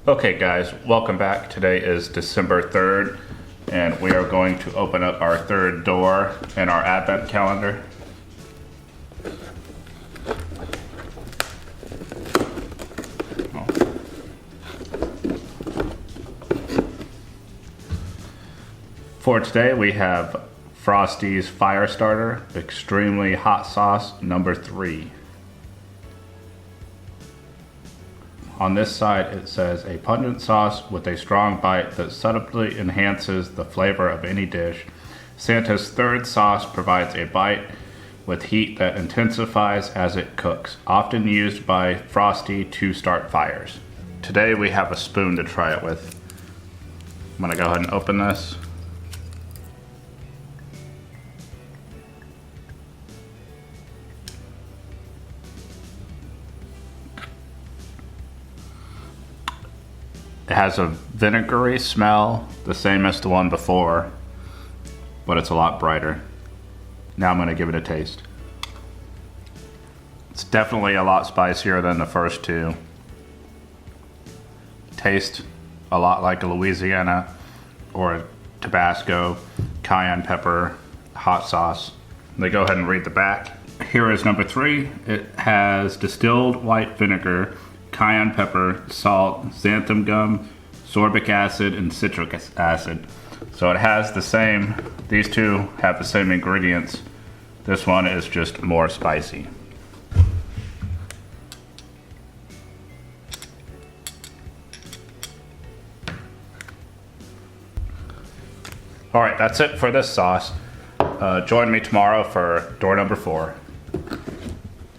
Okay guys, welcome back. Today is December 3rd and we are going to open up our third door in our advent calendar. For today we have Frosty's Fire Starter Extremely Hot Sauce number 3. On this side it says a pungent sauce with a strong bite that subtly enhances the flavor of any dish. Santa's third sauce provides a bite with heat that intensifies as it cooks, often used by Frosty to start fires. Today we have a spoon to try it with. I'm gonna go ahead and open this. It has a vinegary smell, the same as the one before, but it's a lot brighter. Now I'm gonna give it a taste. It's definitely a lot spicier than the first two. Tastes a lot like a Louisiana or a Tabasco, cayenne pepper, hot sauce. They go ahead and read the back. Here is number 3. It has distilled white vinegar, cayenne pepper, salt, xanthan gum, sorbic acid, and citric acid. So it has the same, these two have the same ingredients. This one is just more spicy. All right, that's it for this sauce. Join me tomorrow for door number 4.